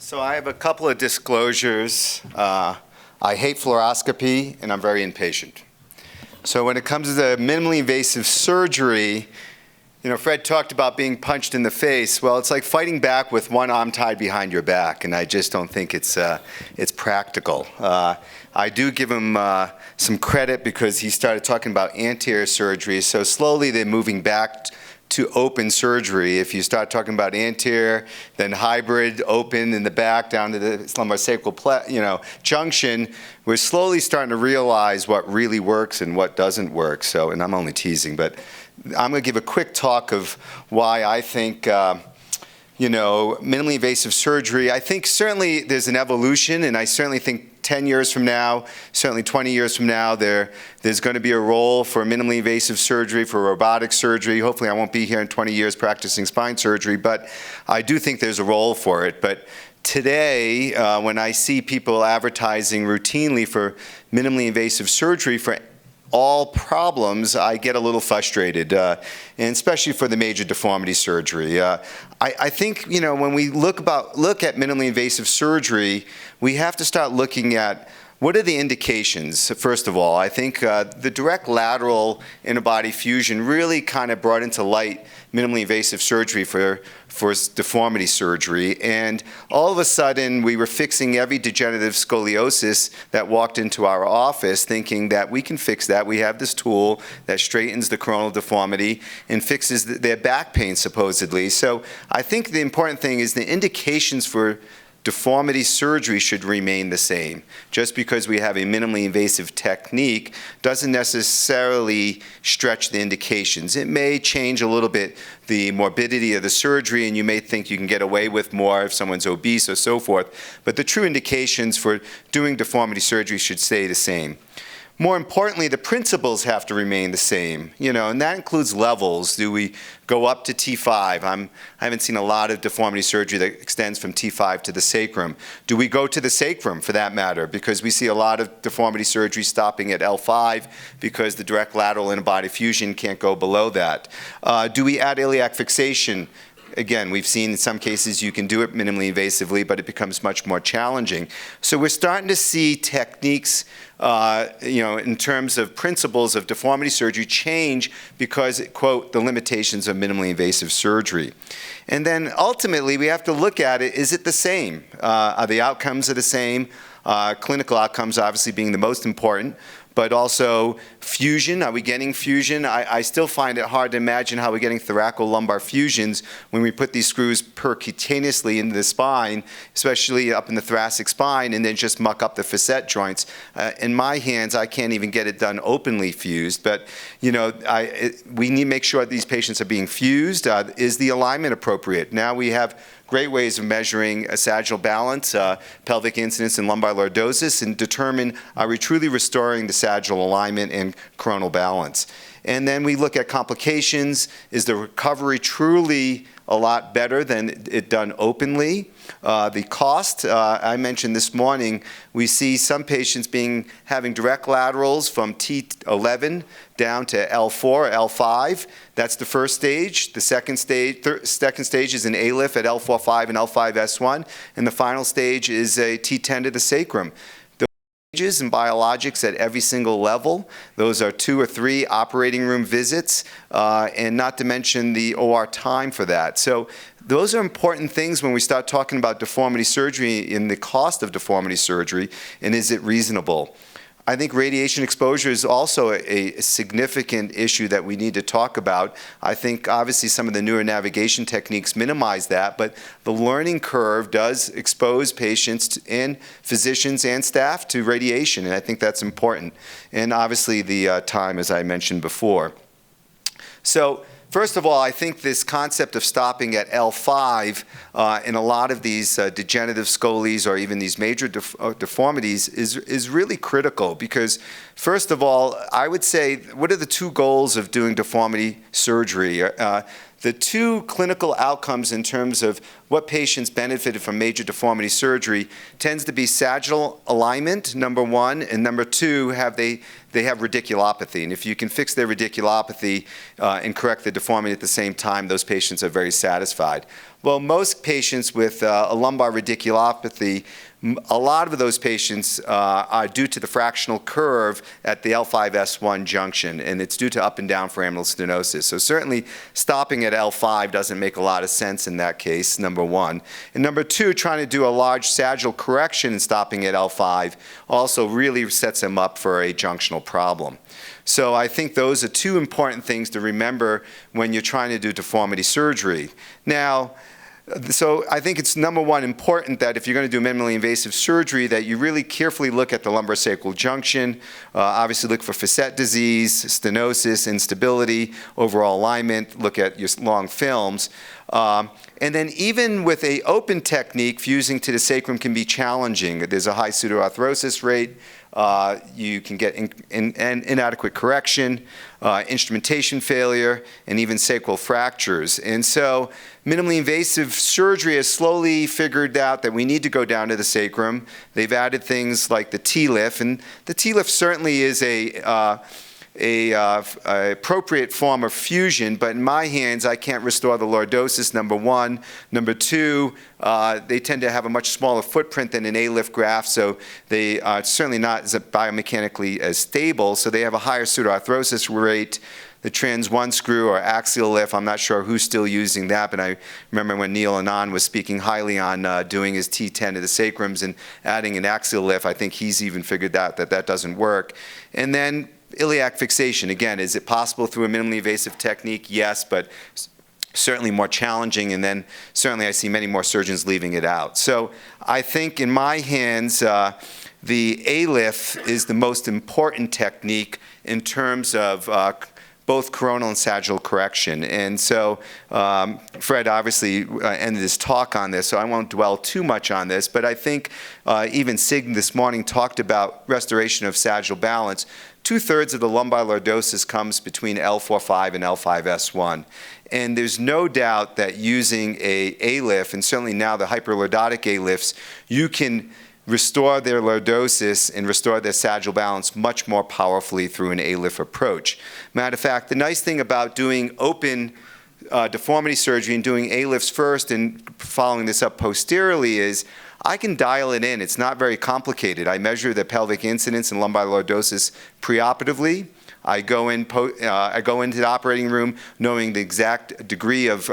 So I have a couple of disclosures. I hate fluoroscopy, and I'm very impatient. So when it comes to the minimally invasive surgery, you know, Fred talked about being punched in the face. Well, it's like fighting back with one arm tied behind your back, and I just don't think it's practical. I do give him some credit because he started talking about anterior surgery, so slowly they're moving back to open surgery. If you start talking about anterior, then hybrid, open in the back down to the lumbosacral junction, we're slowly starting to realize what really works and what doesn't work. So, and I'm only teasing, but I'm going to give a quick talk of why I think minimally invasive surgery, I think certainly there's an evolution, and I certainly think 10 years from now, certainly 20 years from now, there's going to be a role for minimally invasive surgery, for robotic surgery. Hopefully I won't be here in 20 years practicing spine surgery, but I do think there's a role for it. But today, when I see people advertising routinely for minimally invasive surgery for all problems, I get a little frustrated, and especially for the major deformity surgery. I think, when we look at minimally invasive surgery, we have to start looking at what are the indications. First of all, I think the direct lateral interbody fusion really kind of brought into light minimally invasive surgery for deformity surgery, and all of a sudden we were fixing every degenerative scoliosis that walked into our office thinking that we can fix that. We have this tool that straightens the coronal deformity and fixes their back pain supposedly. So I think the important thing is the indications for deformity surgery should remain the same. Just because we have a minimally invasive technique doesn't necessarily stretch the indications. It may change a little bit the morbidity of the surgery, and you may think you can get away with more if someone's obese or so forth, but the true indications for doing deformity surgery should stay the same. More importantly, the principles have to remain the same, and that includes levels. Do we go up to T5? I haven't seen a lot of deformity surgery that extends from T5 to the sacrum. Do we go to the sacrum, for that matter? Because we see a lot of deformity surgery stopping at L5 because the direct lateral interbody fusion can't go below that. Do we add iliac fixation? Again, we've seen in some cases you can do it minimally invasively, but it becomes much more challenging. So we're starting to see techniques, in terms of principles of deformity surgery change because, quote, the limitations of minimally invasive surgery. And then ultimately we have to look at it, is it the same? Are the outcomes the same? Clinical outcomes obviously being the most important, but also fusion. Are we getting fusion? I still find it hard to imagine how we're getting thoracolumbar fusions when we put these screws percutaneously into the spine, especially up in the thoracic spine, and then just muck up the facet joints. In my hands, I can't even get it done openly fused, but we need to make sure these patients are being fused. Is the alignment appropriate? Now we have great ways of measuring sagittal balance, pelvic incidence, and lumbar lordosis, and determine are we truly restoring the sagittal alignment and coronal balance. And then we look at complications. Is the recovery truly a lot better than it done openly? The cost, I mentioned this morning, we see some patients having direct laterals from T11 down to L4 or L5. That's the first stage. The second stage is an ALIF at L4-5 and L5-S1, and the final stage is a T10 to the sacrum. And biologics at every single level. Those are 2 or 3 operating room visits, and not to mention the OR time for that. So those are important things when we start talking about deformity surgery and the cost of deformity surgery, and is it reasonable? I think radiation exposure is also a significant issue that we need to talk about. I think obviously some of the newer navigation techniques minimize that, but the learning curve does expose patients and physicians and staff to radiation, and I think that's important. And obviously the time, as I mentioned before. So first of all, I think this concept of stopping at L5 in a lot of these degenerative scolies or even these major deformities is really critical because, first of all, I would say, what are the 2 goals of doing deformity surgery? The 2 clinical outcomes in terms of what patients benefited from major deformity surgery tends to be sagittal alignment, number one, and number two, they have radiculopathy. And if you can fix their radiculopathy and correct the deformity at the same time, those patients are very satisfied. Well, most patients with a lumbar radiculopathy, a lot of those patients are due to the fractional curve at the L5-S1 junction, and it's due to up and down foraminal stenosis. So certainly stopping at L5 doesn't make a lot of sense in that case, number one. And number two, trying to do a large sagittal correction and stopping at L5 also really sets them up for a junctional problem. So I think those are two important things to remember when you're trying to do deformity surgery. Now, so I think it's, number one, important that if you're going to do minimally invasive surgery, that you really carefully look at the lumbosacral junction, obviously look for facet disease, stenosis, instability, overall alignment, look at your long films. And then even with a open technique, fusing to the sacrum can be challenging. There's a high pseudoarthrosis rate. You can get inadequate correction, instrumentation failure, and even sacral fractures. And so minimally invasive surgery has slowly figured out that we need to go down to the sacrum. They've added things like the TLIF, and the TLIF certainly is a appropriate form of fusion, but in my hands, I can't restore the lordosis, number one. Number two, they tend to have a much smaller footprint than an A-lift graft, so they are certainly not as biomechanically as stable, so they have a higher pseudoarthrosis rate. The trans 1 screw or axial lift, I'm not sure who's still using that, but I remember when Neil Anand was speaking highly on doing his T10 to the sacrums and adding an axial lift. I think he's even figured out that that doesn't work. And then iliac fixation, again, is it possible through a minimally invasive technique? Yes, but certainly more challenging, and then certainly I see many more surgeons leaving it out. So I think in my hands, the A-lift is the most important technique in terms of both coronal and sagittal correction. And so Fred obviously ended his talk on this, so I won't dwell too much on this, but I think even Sig this morning talked about restoration of sagittal balance. 2/3 of the lumbar lordosis comes between L4-5 and L5-S1. And there's no doubt that using a A-lift, and certainly now the hyperlordotic A-lifts, you can restore their lordosis and restore their sagittal balance much more powerfully through an A-lift approach. Matter of fact, the nice thing about doing open deformity surgery and doing A-lifts first and following this up posteriorly is I can dial it in. It's not very complicated. I measure the pelvic incidence and lumbar lordosis preoperatively. I go into the operating room knowing the exact degree of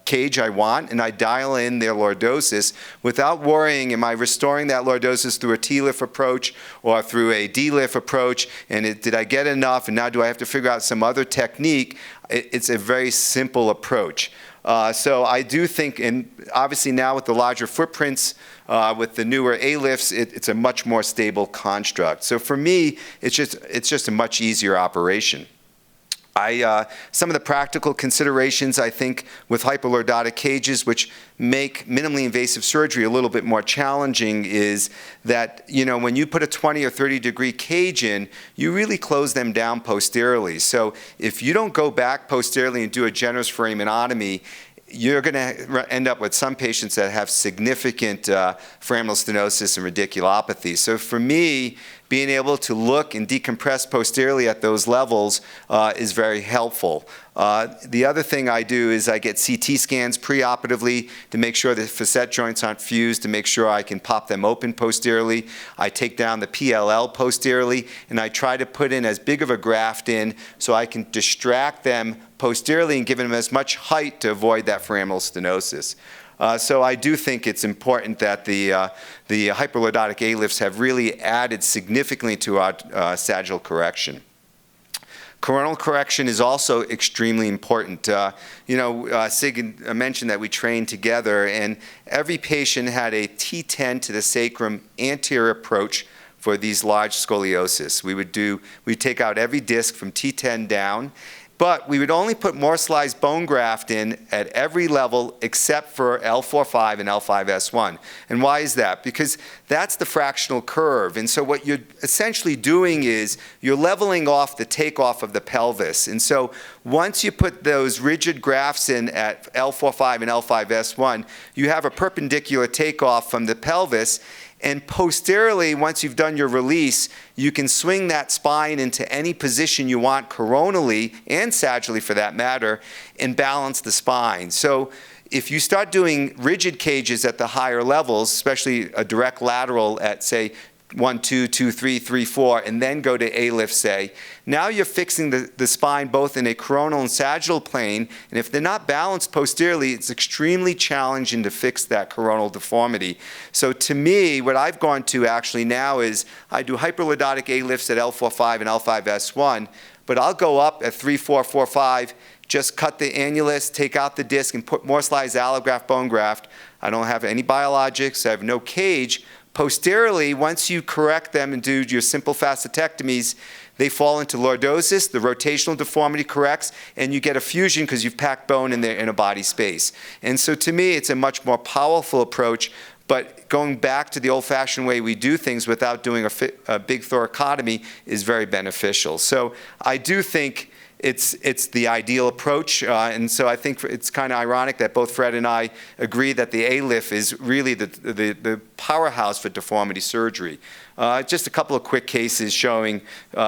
cage I want, and I dial in their lordosis without worrying, am I restoring that lordosis through a T-lift approach or through a D-lift approach, and did I get enough, and now do I have to figure out some other technique? It's a very simple approach. So I do think, and obviously now with the larger footprints, with the newer A-lifts, it's a much more stable construct. So for me, it's just a much easier operation. Some of the practical considerations, I think, with hyperlordotic cages, which make minimally invasive surgery a little bit more challenging, is that, you know, when you put a 20 or 30 degree cage in, you really close them down posteriorly. So if you don't go back posteriorly and do a generous foraminotomy, you're going to end up with some patients that have significant foraminal stenosis and radiculopathy. So for me, being able to look and decompress posteriorly at those levels is very helpful. The other thing I do is I get CT scans preoperatively to make sure the facet joints aren't fused, to make sure I can pop them open posteriorly. I take down the PLL posteriorly, and I try to put in as big of a graft in so I can distract them posteriorly and give them as much height to avoid that foraminal stenosis. So I do think it's important that the hyperlordotic A-lifts have really added significantly to our sagittal correction. Coronal correction is also extremely important. Sig mentioned that we trained together, and every patient had a T10 to the sacrum anterior approach for these large scoliosis. We'd take out every disc from T10 down, but we would only put morselized bone graft in at every level except for L4-5 and L5-S1. And why is that? Because that's the fractional curve. And so what you're essentially doing is you're leveling off the takeoff of the pelvis. And so once you put those rigid grafts in at L4-5 and L5-S1, you have a perpendicular takeoff from the pelvis. And posteriorly, once you've done your release, you can swing that spine into any position you want coronally and sagittally for that matter, and balance the spine. So if you start doing rigid cages at the higher levels, especially a direct lateral at, say, 1, 2, 2, 3, 3, 4, and then go to A-lift, say, now you're fixing the spine both in a coronal and sagittal plane, and if they're not balanced posteriorly, it's extremely challenging to fix that coronal deformity. So to me, what I've gone to actually now is I do hyperlordotic A-lifts at L4-5 and L5-S1, but I'll go up at 3, 4, 4, 5, just cut the annulus, take out the disc, and put morselized allograft bone graft. I don't have any biologics, I have no cage. Posteriorly, once you correct them and do your simple facetectomies, they fall into lordosis, the rotational deformity corrects, and you get a fusion because you've packed bone in their inner body space. And so to me, it's a much more powerful approach, but going back to the old-fashioned way we do things without doing a big thoracotomy is very beneficial. So I do think it's the ideal approach, and so I think it's kind of ironic that both Fred and I agree that the A-lift is really the powerhouse for deformity surgery. Just a couple of quick cases showing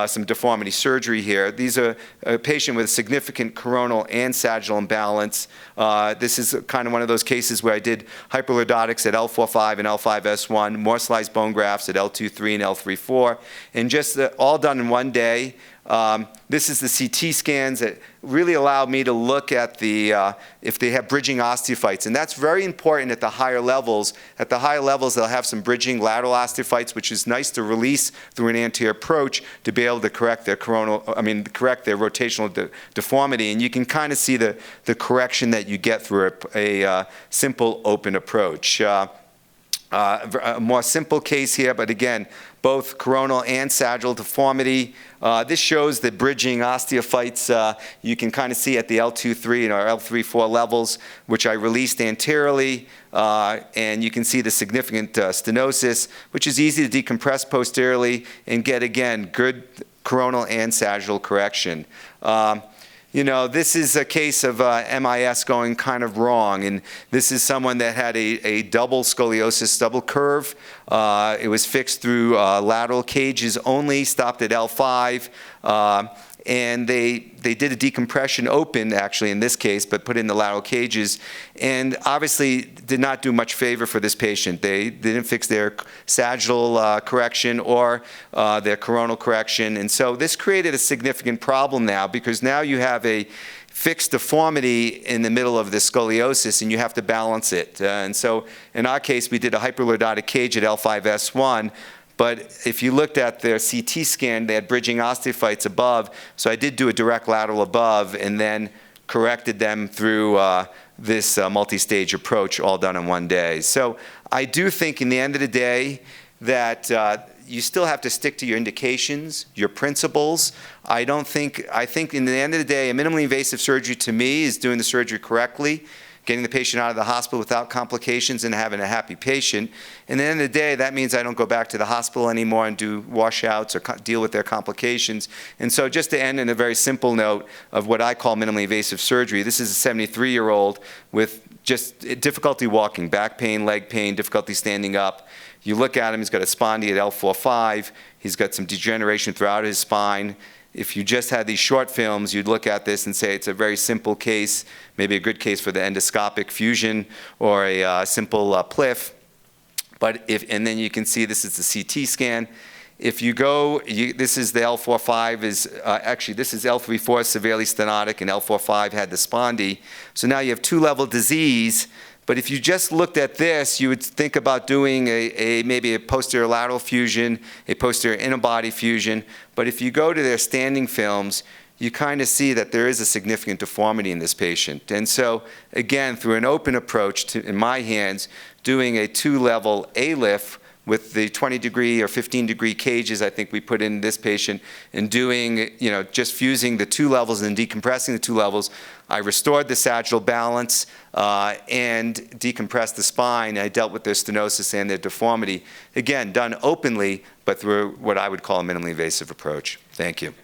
some deformity surgery here. These are a patient with significant coronal and sagittal imbalance. This is kind of one of those cases where I did hyperlordotics at L4-5 and L5-S1, morselized bone grafts at L2-3 and L3-4, and just all done in one day. This is the CT scans that really allow me to look at if they have bridging osteophytes, and that's very important at the higher levels. At the higher levels, they'll have some bridging lateral osteophytes, which is nice to release through an anterior approach to be able to correct their correct their rotational deformity, and you can kind of see the correction that you get through a simple open approach. A more simple case here, but again, both coronal and sagittal deformity. This shows the bridging osteophytes. You can kind of see at the L2-3 and our L3-4 levels, which I released anteriorly, and you can see the significant stenosis, which is easy to decompress posteriorly and get, again, good coronal and sagittal correction. You know, this is a case of MIS going kind of wrong, and this is someone that had a double scoliosis, double curve. It was fixed through lateral cages only, stopped at L5, and they did a decompression open, actually, in this case, but put in the lateral cages, and obviously did not do much favor for this patient. They didn't fix their sagittal correction or their coronal correction, and so this created a significant problem now, because now you have a fixed deformity in the middle of the scoliosis, and you have to balance it. And so in our case, we did a hyperlordotic cage at L5-S1, but if you looked at their CT scan, they had bridging osteophytes above, so I did do a direct lateral above and then corrected them through this multi-stage approach, all done in one day. So I do think in the end of the day that you still have to stick to your indications, your principles. I think in the end of the day, a minimally invasive surgery to me is doing the surgery correctly, getting the patient out of the hospital without complications and having a happy patient. And at the end of the day, that means I don't go back to the hospital anymore and do washouts or deal with their complications. And so just to end in a very simple note of what I call minimally invasive surgery, this is a 73-year-old with just difficulty walking, back pain, leg pain, difficulty standing up. You look at him, he's got a spondy at L4-5, he's got some degeneration throughout his spine. If you just had these short films, you'd look at this and say it's a very simple case, maybe a good case for the endoscopic fusion or a simple PLIF. And then you can see this is the CT scan. If you go, this is the L4-5 actually this is L3-4 severely stenotic, and L4-5 had the spondy. So now you have two-level disease. But if you just looked at this, you would think about doing maybe a posterior lateral fusion, a posterior inner body fusion. But if you go to their standing films, you kind of see that there is a significant deformity in this patient. And so, again, through an open approach, in my hands, doing a two-level A-lift with the 20-degree or 15-degree cages I think we put in this patient, and doing, just fusing the two levels and decompressing the two levels, I restored the sagittal balance and decompressed the spine. I dealt with their stenosis and their deformity. Again, done openly, but through what I would call a minimally invasive approach. Thank you.